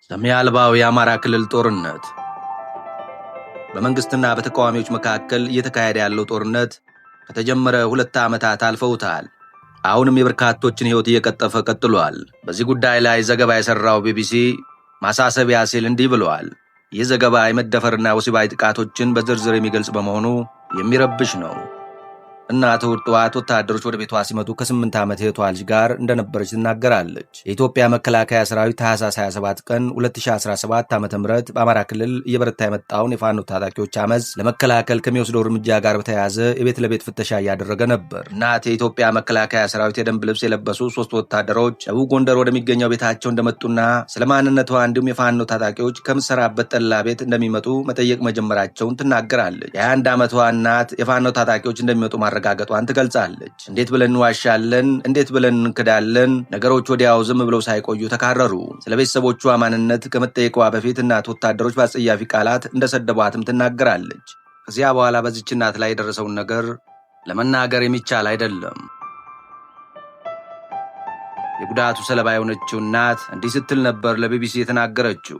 ሰሚ አልባው የአማራ ክልል ጦርነት። በመንግስትና በተቃዋሚዎች መካከል እየተካሄደ ያለው ጦርነት ከተጀመረ 2 ዓመታት አልፈውታል። አሁንም የበርካቶችን ሕይወት እየቀጠፈ ቀጥሏል። በዚህ ጉዳይ ላይ ዘገባ የሰራው ቢቢሲ ማሳሰቢያ ሲል እንዲህ ብለዋል። ይህ ዘገባ የመደፈርና ወሲባዊ ጥቃቶችን በዝርዝር የሚገልጽ በመሆኑ የሚረብሽ ነው። እናት እሁድ ጠዋት ወታደሮች ወደ ቤቷ ሲመጡ ከ8 ዓመት የእህቷ ልጅ ጋር እንደነበረች ትናገራለች። የኢትዮጵያ መከላከያ ሰራዊት ታህሳስ 27 ቀን 2017 ዓ.ም በአማራ ክልል እየበረታ የመጣውን የፋኖ ታጣቂዎች አመፅ ለመከላከል ከሚወስደው እርምጃ ጋር በተያያዘ የቤት ለቤት ፍተሻ እያደረገ ነበር። እናት የኢትዮጵያ መከላከያ ሰራዊት የደንብ ልብስ የለበሱ 3 ወታደሮች ደቡብ ጎንደር ወደሚገኘው ቤታቸው እንደመጡና ስለ ማንነቷ እንዲሁም የፋኖ ታጣቂዎች ከምትሰራበት ጠላ ቤት እንደሚመጡ መጠየቅ መጀመራቸውን ትናገራለች። የ21 ዓመቷ እናት የፋኖ ታጣቂዎች እንደሚመጡ ማረጋገጧን ትገልጻለች። እንዴት ብለን እንዋሻለን? እንዴት ብለን እንክዳለን? ነገሮች ወዲያው ዝም ብለው ሳይቆዩ ተካረሩ። ስለ ቤተሰቦቿ ማንነት ከመጠየቋ በፊት እናት ወታደሮች በአጸያፊ ቃላት እንደሰደቧትም ትናገራለች። ከዚያ በኋላ በዚች እናት ላይ የደረሰውን ነገር ለመናገር የሚቻል አይደለም። የጉዳቱ ሰለባ የሆነችው እናት እንዲህ ስትል ነበር ለቢቢሲ የተናገረችው።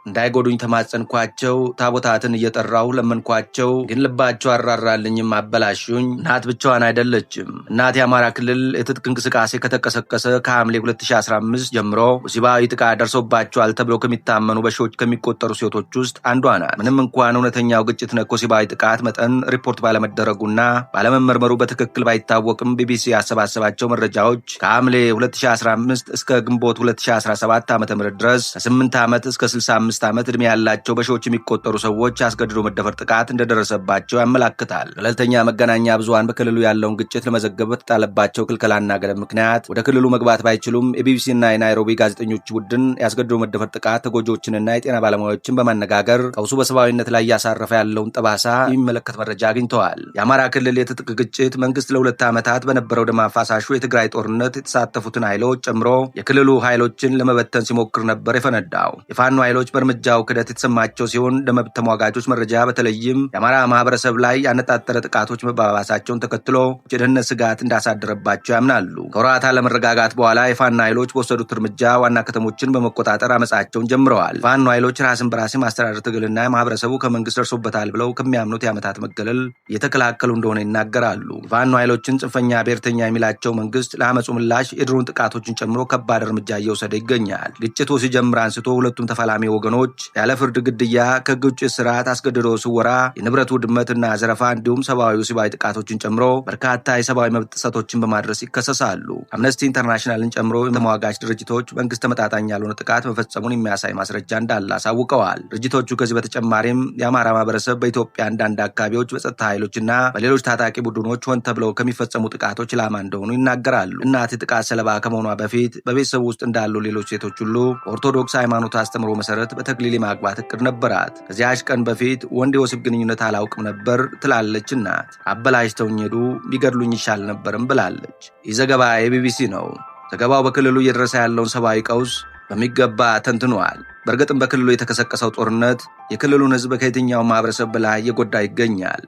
እንዳይጎዱኝ ተማጸንኳቸው፣ ታቦታትን እየጠራሁ ለመንኳቸው፣ ግን ልባቸው አራራልኝም፣ አበላሹኝ። እናት ብቻዋን አይደለችም። እናት የአማራ ክልል የትጥቅ እንቅስቃሴ ከተቀሰቀሰ ከሐምሌ 2015 ጀምሮ ወሲባዊ ጥቃት ደርሶባቸዋል ተብለው ከሚታመኑ በሺዎች ከሚቆጠሩ ሴቶች ውስጥ አንዷ ናት። ምንም እንኳን እውነተኛው ግጭት ነክ ወሲባዊ ጥቃት መጠን ሪፖርት ባለመደረጉና ባለመመርመሩ በትክክል ባይታወቅም ቢቢሲ ያሰባሰባቸው መረጃዎች ከሐምሌ 2015 እስከ ግንቦት 2017 ዓ.ም ድረስ ከ8 ዓመት እስከ 65 ዓመት ዕድሜ ያላቸው በሺዎች የሚቆጠሩ ሰዎች አስገድዶ መደፈር ጥቃት እንደደረሰባቸው ያመላክታል። ገለልተኛ መገናኛ ብዙሃን በክልሉ ያለውን ግጭት ለመዘገብ በተጣለባቸው ክልከላና ገደብ ምክንያት ወደ ክልሉ መግባት ባይችሉም የቢቢሲና የናይሮቢ ጋዜጠኞች ቡድን ያስገድዶ መደፈር ጥቃት ተጎጂዎችንና የጤና ባለሙያዎችን በማነጋገር ቀውሱ በሰብአዊነት ላይ እያሳረፈ ያለውን ጠባሳ የሚመለከት መረጃ አግኝተዋል። የአማራ ክልል የትጥቅ ግጭት መንግስት ለ2 ዓመታት በነበረው ደም አፋሳሹ የትግራይ ጦርነት የተሳተፉትን ኃይሎች ጨምሮ የክልሉ ኃይሎችን ለመበተን ሲሞክር ነበር የፈነዳው። የፋኖ ኃይሎች እርምጃው ክደት የተሰማቸው ሲሆን ለመብት ተሟጋቾች መረጃ በተለይም የአማራ ማህበረሰብ ላይ ያነጣጠረ ጥቃቶች መባባሳቸውን ተከትሎ የደህንነት ስጋት እንዳሳደረባቸው ያምናሉ። ከወራት አለመረጋጋት በኋላ የፋኖ ኃይሎች በወሰዱት እርምጃ ዋና ከተሞችን በመቆጣጠር አመጻቸውን ጀምረዋል። ፋኖ ኃይሎች ራስን በራስ ማስተዳደር ትግልና ማህበረሰቡ ከመንግስት ደርሶበታል ብለው ከሚያምኑት የዓመታት መገለል እየተከላከሉ እንደሆነ ይናገራሉ። የፋኖ ኃይሎችን ጽንፈኛ ብሔርተኛ የሚላቸው መንግስት ለአመፁ ምላሽ የድሮን ጥቃቶችን ጨምሮ ከባድ እርምጃ እየወሰደ ይገኛል። ግጭቱ ሲጀምር አንስቶ ሁለቱም ተፋላሚ ወገኖች ያለ ፍርድ ግድያ፣ ከህግ ውጭ ስርዓት፣ አስገድዶ ስወራ፣ የንብረት ውድመትና ዘረፋ እንዲሁም ሰብአዊ ወሲባዊ ጥቃቶችን ጨምሮ በርካታ የሰብአዊ መብት ጥሰቶችን በማድረስ ይከሰሳሉ። አምነስቲ ኢንተርናሽናልን ጨምሮ የተሟጋች ድርጅቶች መንግስት ተመጣጣኝ ያልሆነ ጥቃት መፈጸሙን የሚያሳይ ማስረጃ እንዳለ አሳውቀዋል። ድርጅቶቹ ከዚህ በተጨማሪም የአማራ ማህበረሰብ በኢትዮጵያ አንዳንድ አካባቢዎች በጸጥታ ኃይሎችና በሌሎች ታጣቂ ቡድኖች ሆን ተብለው ከሚፈጸሙ ጥቃቶች ኢላማ እንደሆኑ ይናገራሉ። እናት የጥቃት ሰለባ ከመሆኗ በፊት በቤተሰቡ ውስጥ እንዳሉ ሌሎች ሴቶች ሁሉ በኦርቶዶክስ ሃይማኖት አስተምሮ መሰረት በተክሊል የማግባት እቅድ ነበራት። ከዚያች ቀን በፊት ወንድ የወሲብ ግንኙነት አላውቅም ነበር ትላለች እናት። አበላሽተውኝ ሄዱ፣ ቢገድሉኝ ይሻል ነበርም ብላለች። ይህ ዘገባ የቢቢሲ ነው። ዘገባው በክልሉ እየደረሰ ያለውን ሰብአዊ ቀውስ በሚገባ ተንትኗል። በእርግጥም በክልሉ የተቀሰቀሰው ጦርነት የክልሉን ህዝብ ከየትኛው ማህበረሰብ በላይ እየጎዳ ይገኛል።